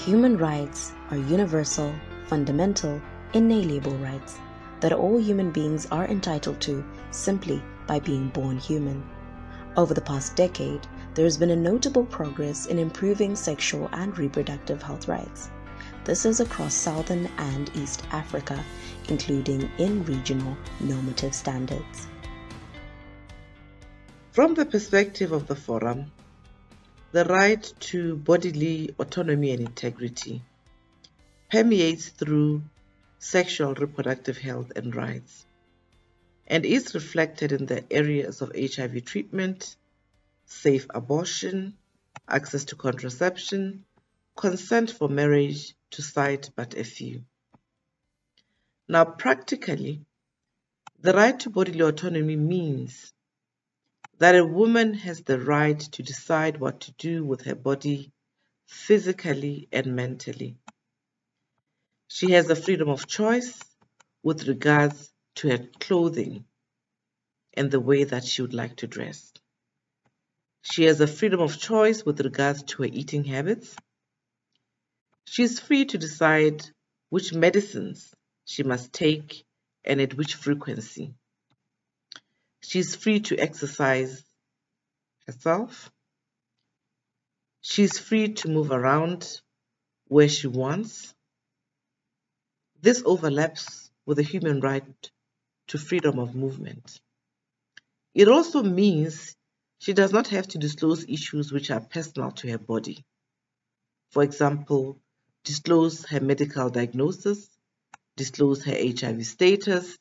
Human rights are universal, fundamental, inalienable rights that all human beings are entitled to simply by being born human. Over the past decade, there has been a notable progress in improving sexual and reproductive health rights. This is across Southern and East Africa, including in regional normative standards. From the perspective of the Forum, the right to bodily autonomy and integrity permeates through sexual reproductive health and rights, and is reflected in the areas of HIV treatment, safe abortion, access to contraception, consent for marriage, to cite but a few. Now, practically, the right to bodily autonomy means that a woman has the right to decide what to do with her body physically and mentally. She has the freedom of choice with regards to her clothing and the way that she would like to dress. She has a freedom of choice with regards to her eating habits. She is free to decide which medicines she must take and at which frequency. She is free to exercise herself. She is free to move around where she wants. This overlaps with the human right to freedom of movement. It also means she does not have to disclose issues which are personal to her body. For example, disclose her medical diagnosis, disclose her HIV status,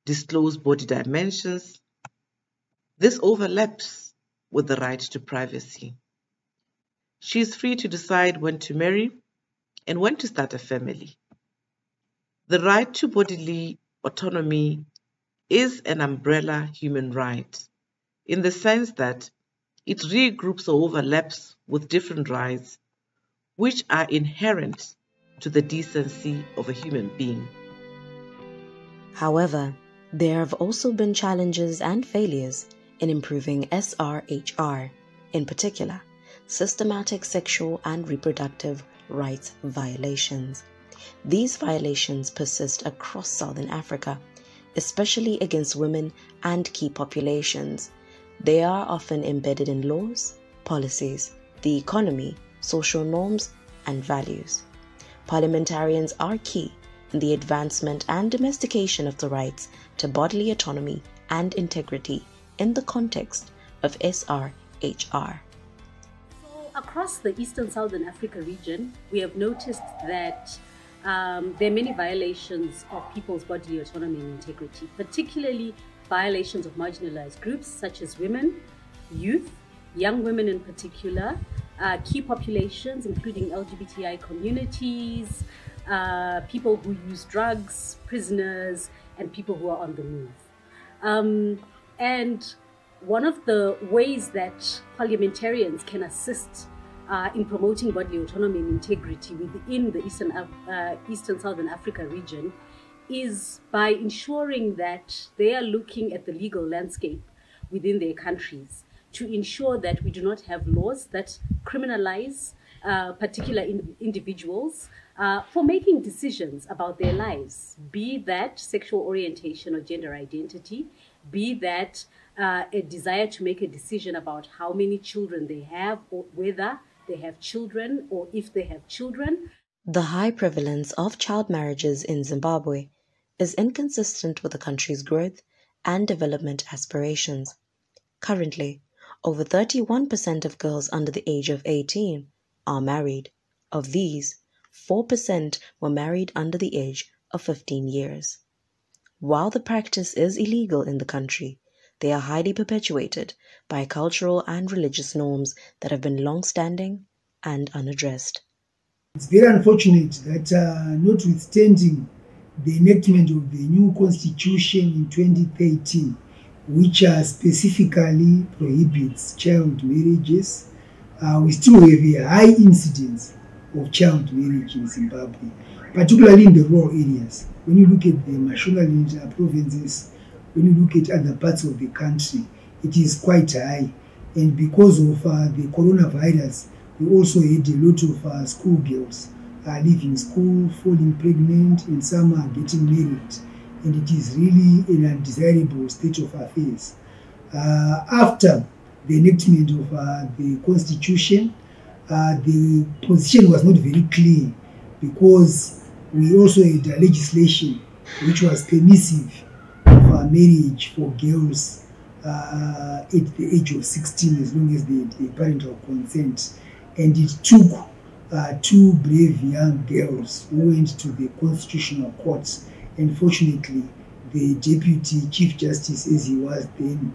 disclose body dimensions. This overlaps with the right to privacy. She is free to decide when to marry and when to start a family. The right to bodily autonomy is an umbrella human right in the sense that it regroups or overlaps with different rights which are inherent to the decency of a human being. However, there have also been challenges and failures in improving SRHR, in particular, systematic sexual and reproductive rights violations. These violations persist across Southern Africa, especially against women and key populations. They are often embedded in laws, policies, the economy, social norms, and values. Parliamentarians are key in the advancement and domestication of the rights to bodily autonomy and integrity in the context of SRHR. So across the Eastern Southern Africa region, we have noticed that there are many violations of people's bodily autonomy and integrity, particularly violations of marginalized groups such as women, youth, young women in particular, key populations including LGBTI communities, people who use drugs, prisoners, and people who are on the move. And one of the ways that parliamentarians can assist in promoting bodily autonomy and integrity within the Eastern Southern Africa region is by ensuring that they are looking at the legal landscape within their countries to ensure that we do not have laws that criminalize particular individuals for making decisions about their lives, be that sexual orientation or gender identity, be that a desire to make a decision about how many children they have or whether they have children or if they have children. The high prevalence of child marriages in Zimbabwe is inconsistent with the country's growth and development aspirations. Currently, over 31% of girls under the age of 18 are married. Of these, 4% were married under the age of 15 years. While the practice is illegal in the country, they are highly perpetuated by cultural and religious norms that have been long-standing and unaddressed. It's very unfortunate that notwithstanding the enactment of the new constitution in 2013, which specifically prohibits child marriages, we still have a high incidence of child marriage in Zimbabwe, particularly in the rural areas. When you look at the Mashonaland provinces, when you look at other parts of the country, it is quite high. And because of the coronavirus, we also had a lot of schoolgirls leaving school, falling pregnant, and some are getting married. And it is really an undesirable state of affairs. After the enactment of the Constitution, the position was not very clear, because we also had legislation which was permissive of marriage for girls at the age of 16, as long as they had a parental consent. And it took two brave young girls who went to the Constitutional Court. And fortunately, the Deputy Chief Justice, as he was then,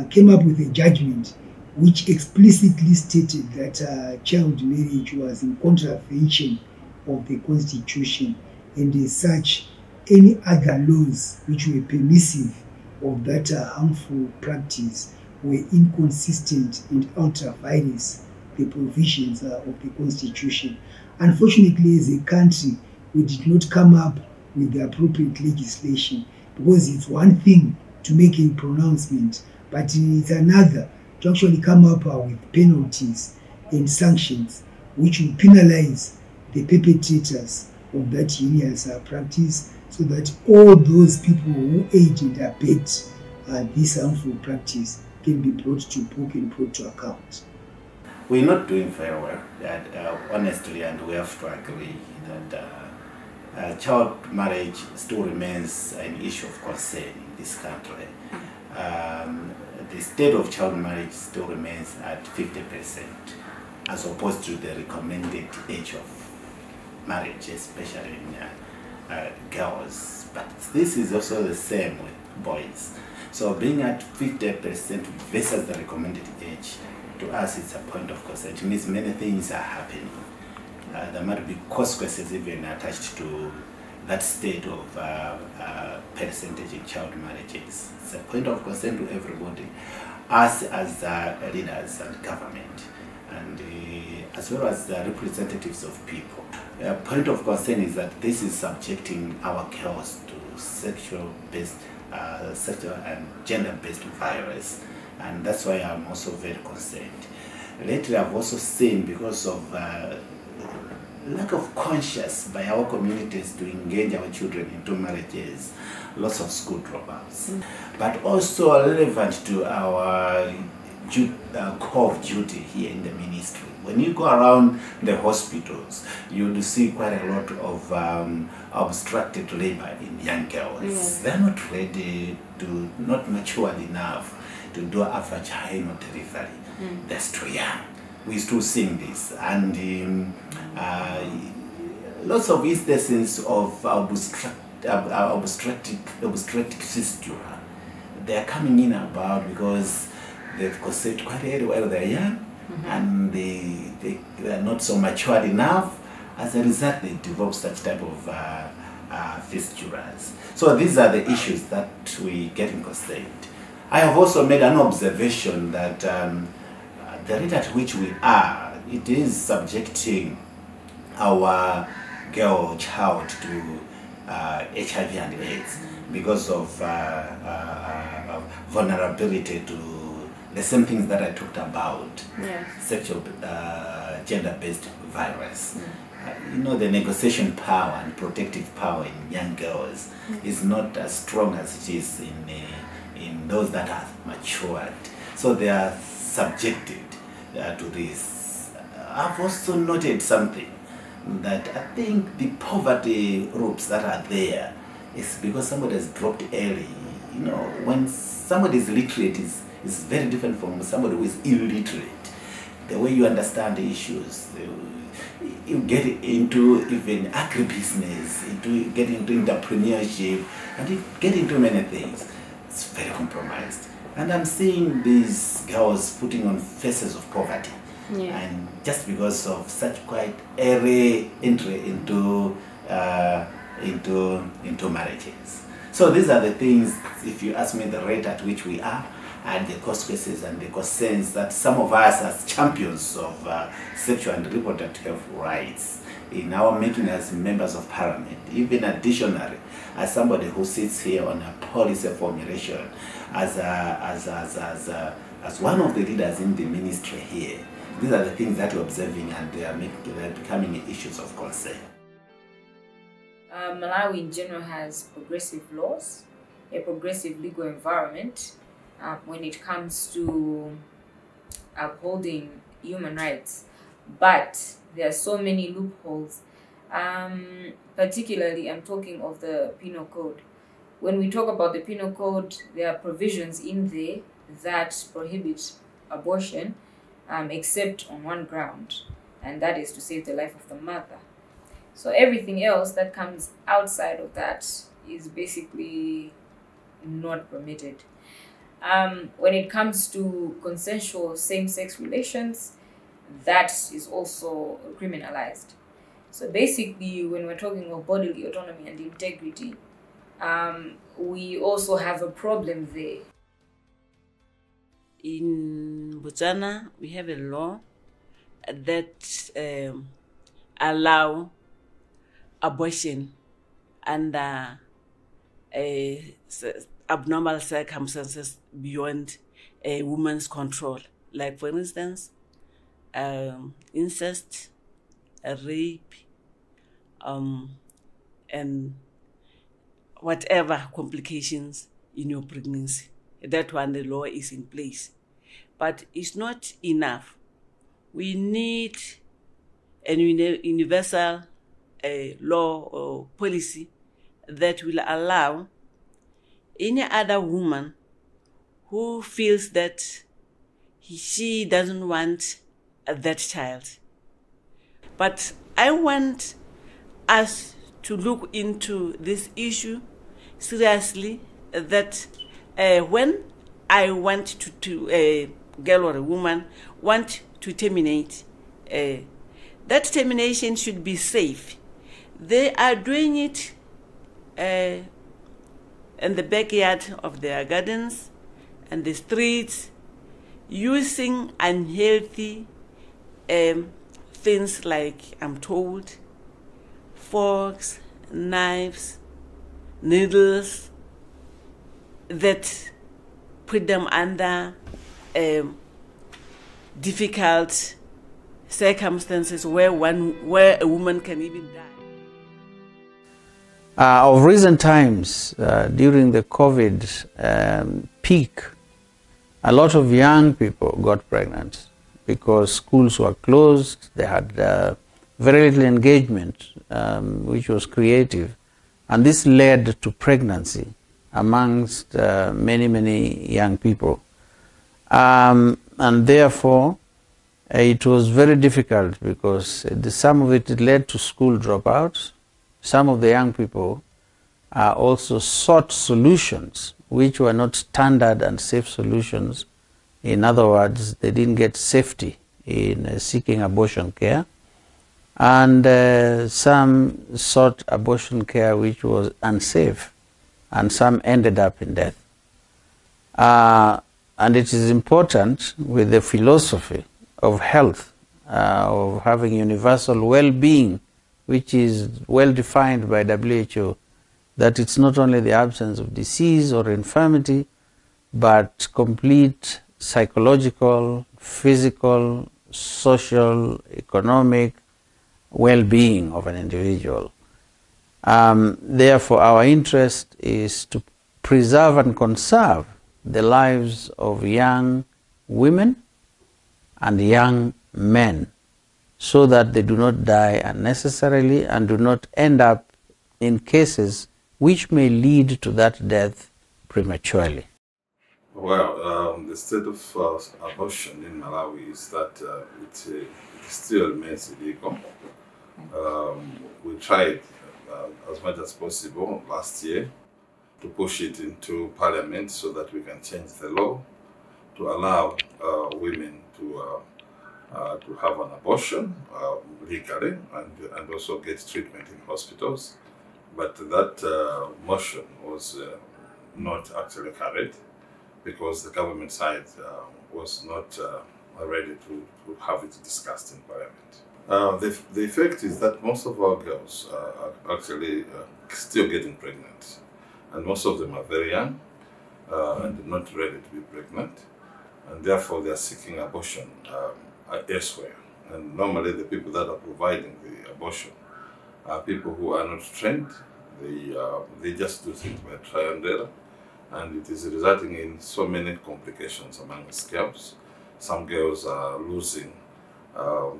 came up with a judgment which explicitly stated that child marriage was in contravention of the Constitution, and as such, any other laws which were permissive of that harmful practice were inconsistent and ultra vires the provisions of the Constitution. Unfortunately, as a country, we did not come up with the appropriate legislation, because it's one thing to make a pronouncement, but it's another to actually come up with penalties and sanctions which will penalize the perpetrators of that heinous practice, so that all those people who aid and abet this harmful practice can be brought to book and brought to account. We're not doing very well, honestly, and we have to agree that child marriage still remains an issue of concern in this country. The state of child marriage still remains at 50%, as opposed to the recommended age of marriage, especially in girls. But this is also the same with boys. So being at 50% versus the recommended age, to us it's a point of concern. It means many things are happening. There might be consequences even attached to that state of percentage in child marriages. It's a point of concern to everybody, us as leaders and government, and as well as the representatives of people. A point of concern is that this is subjecting our girls to sexual and gender-based violence, and that's why I'm also very concerned. Lately, I've also seen, because of lack of conscience by our communities to engage our children into marriages, lots of school dropouts. But also relevant to our core of duty here in the ministry. When you go around the hospitals, you will see quite a lot of obstructed labor in young girls. Yes. They're not ready to, not matured enough to do a vaginal delivery. They're still young. We still seeing this, and lots of instances of obstetric fistula. They are coming in about because they've conceived quite early while they're young, and they are not so matured enough. As a result, they develop such type of fistulas. So these are the issues that we get concerned. I have also made an observation that the rate at which we are, it is subjecting our child to HIV and AIDS because of vulnerability to the same things that I talked about. Yes. Sexual gender-based violence. You know, the negotiation power and protective power in young girls is not as strong as it is in those that are matured. So they are subjected to this. I've also noted something, that I think the poverty groups that are there is because somebody has dropped early. You know, when somebody is literate is very different from somebody who is illiterate. The way you understand the issues, you get into even agribusiness, you get into entrepreneurship, and you get into many things. It's very compromised. And I'm seeing these girls putting on faces of poverty. Yeah. And just because of such quite early entry into marriages. So these are the things, if you ask me, the rate at which we are, and the consequences and the concerns that some of us as champions of sexual and reproductive health rights in our making as members of Parliament, even additionally as somebody who sits here on a policy formulation, as one of the leaders in the ministry here, These are the things that we're observing, and they're becoming issues of concern. Malawi in general has progressive laws, a progressive legal environment when it comes to upholding human rights, but there are so many loopholes. Particularly, I'm talking of the Penal Code. When we talk about the Penal Code, there are provisions in there that prohibit abortion, except on one ground, and that is to save the life of the mother. So everything else that comes outside of that is basically not permitted. When it comes to consensual same-sex relations, that is also criminalized. So basically, when we're talking of bodily autonomy and integrity, we also have a problem there. In Botswana, we have a law that allow abortion under abnormal circumstances beyond a woman's control. Like, for instance, incest, rape, and whatever complications in your pregnancy. That one, the law is in place. But it's not enough. We need a universal law or policy that will allow any other woman who feels that she doesn't want that child. But I want us to look into this issue seriously, that when I want to a girl or a woman want to terminate, that termination should be safe. They are doing it in the backyard of their gardens and the streets, using unhealthy things like, I'm told, forks, knives, needles, that put them under difficult circumstances where a woman can even die. Of recent times, during the COVID peak, a lot of young people got pregnant because schools were closed. They had very little engagement, which was creative, and this led to pregnancy amongst many young people. And therefore, it was very difficult because some of it led to school dropouts. Some of the young people also sought solutions which were not standard and safe solutions. In other words, they didn't get safety in seeking abortion care. And some sought abortion care which was unsafe, and some ended up in death. And it is important, with the philosophy of health, of having universal well-being, which is well defined by WHO, that it's not only the absence of disease or infirmity, but complete psychological, physical, social, economic well-being of an individual. Therefore, our interest is to preserve and conserve the lives of young women and young men, so that they do not die unnecessarily and do not end up in cases which may lead to that death prematurely. Well, the state of abortion in Malawi is that it still remains illegal. We tried as much as possible last year to push it into Parliament so that we can change the law to allow women to have an abortion legally and also get treatment in hospitals. But that motion was not actually carried because the government side was not ready to have it discussed in Parliament. The effect is that most of our girls are actually still getting pregnant, and most of them are very young and not ready to be pregnant, and therefore they are seeking abortion elsewhere. And normally the people that are providing the abortion are people who are not trained. They just do things by trial and error, and it is resulting in so many complications among the girls. Some girls are losing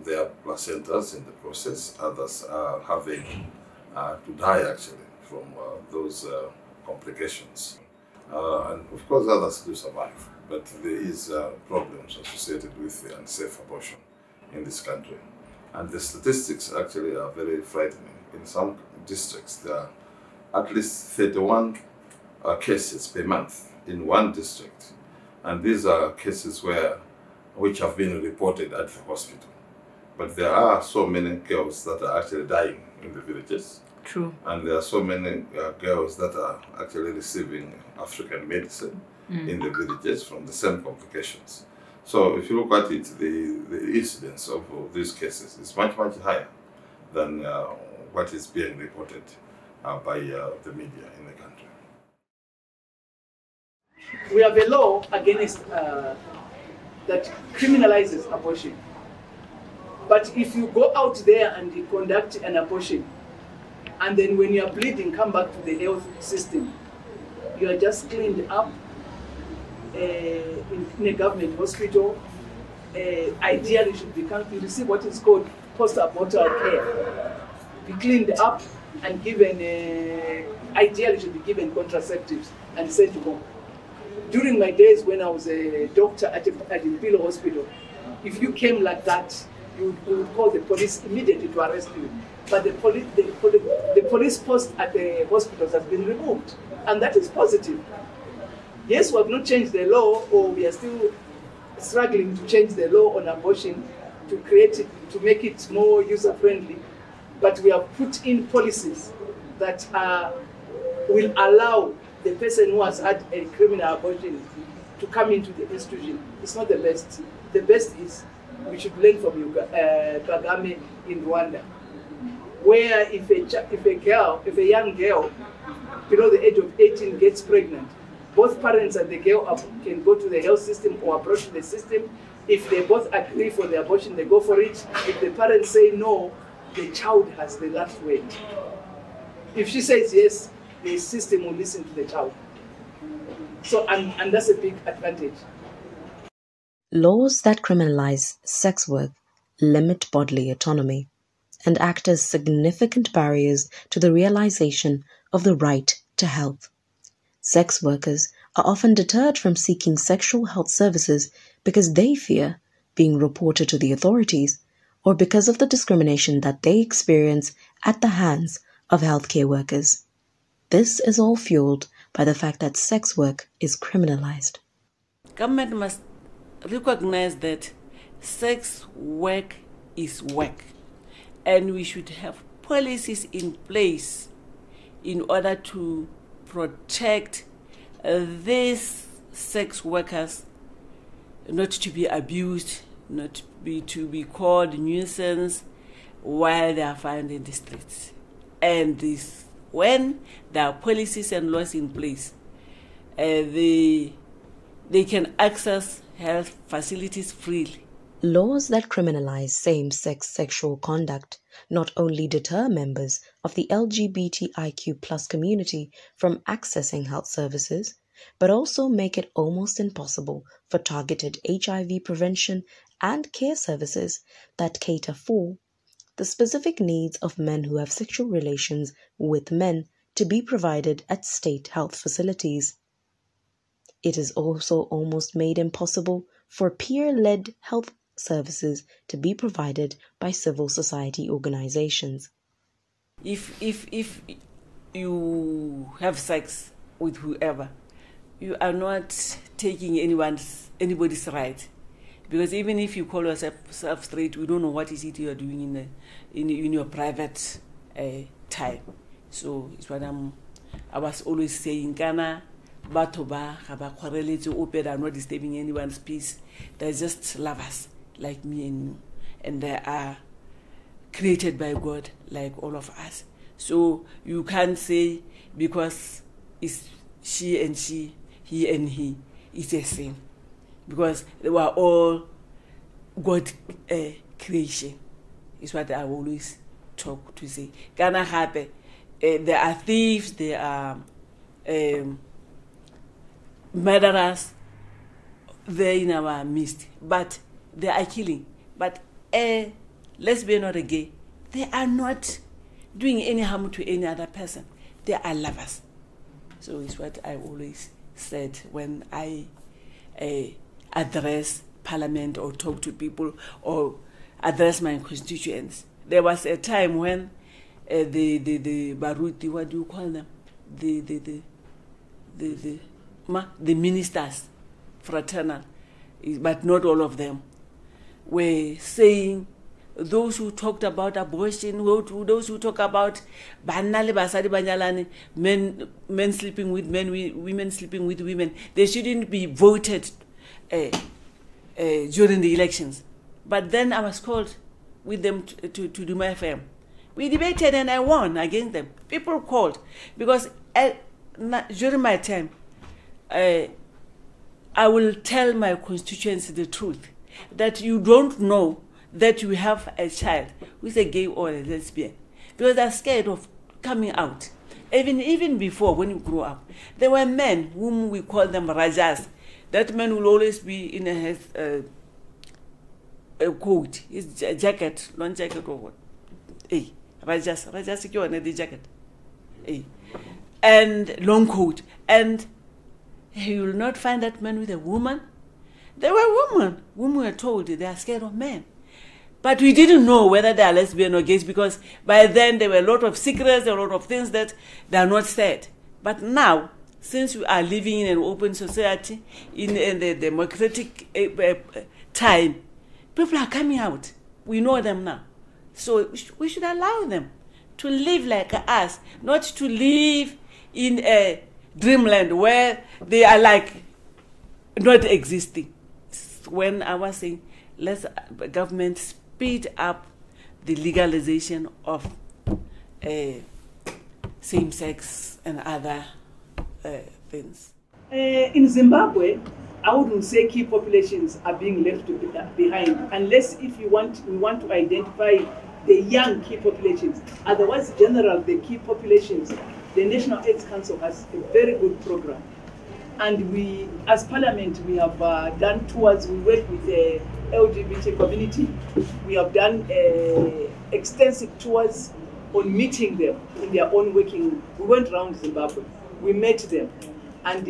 their placentas in the process. Others are having to die actually from those complications. And of course others do survive, but there is problems associated with the unsafe abortion in this country. And the statistics actually are very frightening. In some districts there are at least 31 cases per month in one district. And these are cases which have been reported at the hospital. But there are so many girls that are actually dying in the villages. True. And there are so many girls that are actually receiving African medicine in the villages from the same complications. So if you look at it, the incidence of these cases is much, much higher than what is being reported by the media in the country. We have a law against that criminalizes abortion. But if you go out there and you conduct an abortion, and then when you are bleeding, come back to the health system, you are just cleaned up in a government hospital. Ideally, you receive what is called post-abortal care. Be cleaned up and given, ideally should be given contraceptives and sent home. During my days when I was a doctor at Impilo Hospital, if you came like that, you would call the police immediately to arrest you. But the police post at the hospitals has been removed, and that is positive. Yes, we have not changed the law, or we are still struggling to change the law on abortion to create it, to make it more user-friendly. But we have put in policies that will allow the person who has had a criminal abortion to come into the institution. It's not the best. The best is we should learn from Kagame in Rwanda, where if a young girl below the age of 18 gets pregnant, both parents and the girl can go to the health system or approach the system. If they both agree for the abortion, they go for it. If the parents say no, the child has the last word. If she says yes, the system will listen to the child. So, and that's a big advantage. Laws that criminalize sex work limit bodily autonomy and act as significant barriers to the realization of the right to health. Sex workers are often deterred from seeking sexual health services because they fear being reported to the authorities or because of the discrimination that they experience at the hands of healthcare workers. This is all fueled by the fact that sex work is criminalized. Government must recognize that sex work is work, and we should have policies in place in order to protect these sex workers not to be abused, not to be called nuisance while they are found in the streets. And this, when there are policies and laws in place, they can access health facilities freely. Laws that criminalize same-sex sexual conduct not only deter members of the LGBTIQ+ community from accessing health services, but also make it almost impossible for targeted HIV prevention and care services that cater for the specific needs of men who have sexual relations with men to be provided at state health facilities. It is also almost made impossible for peer-led health services to be provided by civil society organizations. If you have sex with whoever, you are not taking anybody's right, because even if you call yourself straight, we don't know what is it you are doing in your private time. So it's what I was always saying. Ghana, Batoba, they are not disturbing anyone's peace. They're just lovers like me and you, and they are created by God like all of us. So you can't say because it's she and she, he and he, it's the same, because they were all God creation, is what I always talk to say. Kana hape, there are thieves, there are murderers there in our midst, but they are killing. But lesbian or a gay, they are not doing any harm to any other person. They are lovers. So it's what I always said when I address Parliament or talk to people or address my constituents. There was a time when the Baruti, what do you call them? The ministers, fraternal, but not all of them, were saying, those who talked about abortion, those who talk about men sleeping with men, women sleeping with women, they shouldn't be voted during the elections. But then I was called with them to do my firm. We debated and I won against them. People called because during my time, I will tell my constituents the truth, that you don't know that you have a child who is a gay or a lesbian, because they're scared of coming out. Even before, when you grow up, there were men whom we call them rajas. That man will always be in a coat, his jacket, long jacket or what? Rajas, the jacket. And long coat. And you will not find that man with a woman. There were women whom we were told they are scared of men. But we didn't know whether they are lesbian or gays, because by then there were a lot of secrets, a lot of things that they are not said. But now, since we are living in an open society, in the democratic time, people are coming out. We know them now. So we should allow them to live like us, not to live in a dreamland where they are like not existing. When I was saying, let's government speed up the legalization of same-sex and other things. In Zimbabwe, I wouldn't say key populations are being left behind, unless if we want to identify the young key populations. Otherwise, general, the key populations, the National AIDS Council has a very good program. And we, as Parliament, we have done tours. We work with the LGBT community. We have done extensive tours on meeting them in their own working. We went around Zimbabwe. We met them. And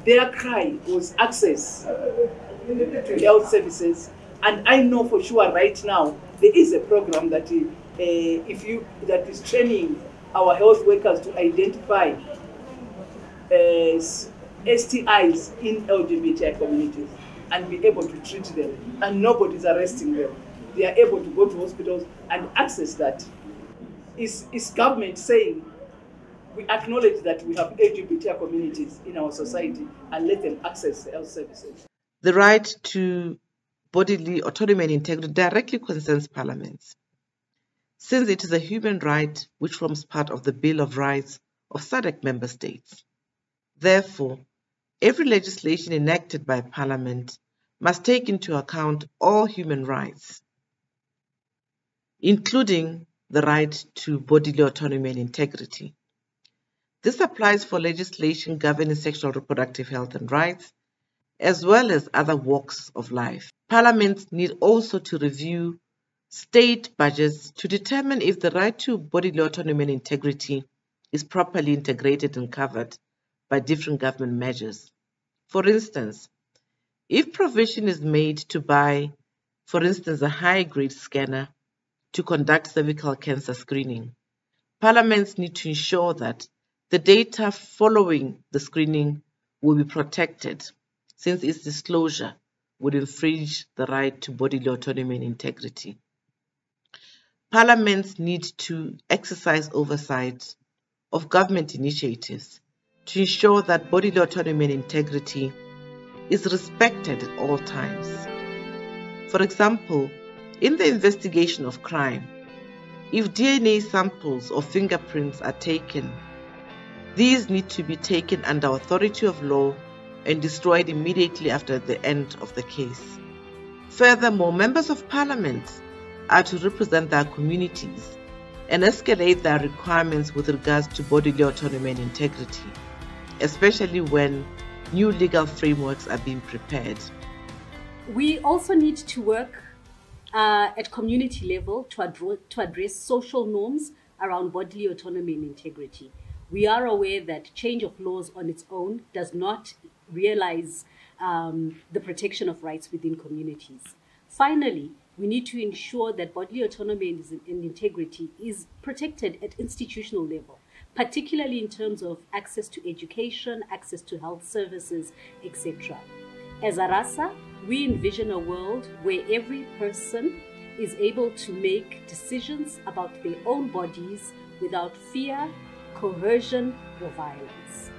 their cry was access to health services. And I know for sure right now, there is a program that that is training our health workers to identify STIs in LGBTI communities and be able to treat them, and nobody's arresting them. They are able to go to hospitals and access that. Is government saying, we acknowledge that we have LGBTI communities in our society and let them access health services. The right to bodily autonomy and integrity directly concerns parliaments, since it is a human right which forms part of the Bill of Rights of SADC member states. Therefore, every legislation enacted by Parliament must take into account all human rights, including the right to bodily autonomy and integrity. This applies for legislation governing sexual reproductive health and rights, as well as other walks of life. Parliaments need also to review state budgets to determine if the right to bodily autonomy and integrity is properly integrated and covered by different government measures. For instance, if provision is made to buy, for instance, a high-grade scanner to conduct cervical cancer screening, parliaments need to ensure that the data following the screening will be protected, since its disclosure would infringe the right to bodily autonomy and integrity. Parliaments need to exercise oversight of government initiatives to ensure that bodily autonomy and integrity is respected at all times. For example, in the investigation of crime, if DNA samples or fingerprints are taken, these need to be taken under authority of law and destroyed immediately after the end of the case. Furthermore, members of parliament are to represent their communities and escalate their requirements with regards to bodily autonomy and integrity, especially when new legal frameworks are being prepared. We also need to work at community level to address social norms around bodily autonomy and integrity. We are aware that change of laws on its own does not realize the protection of rights within communities. Finally, we need to ensure that bodily autonomy and integrity is protected at institutional level, particularly in terms of access to education, access to health services, etc. As a RASA, we envision a world where every person is able to make decisions about their own bodies without fear, coercion, or violence.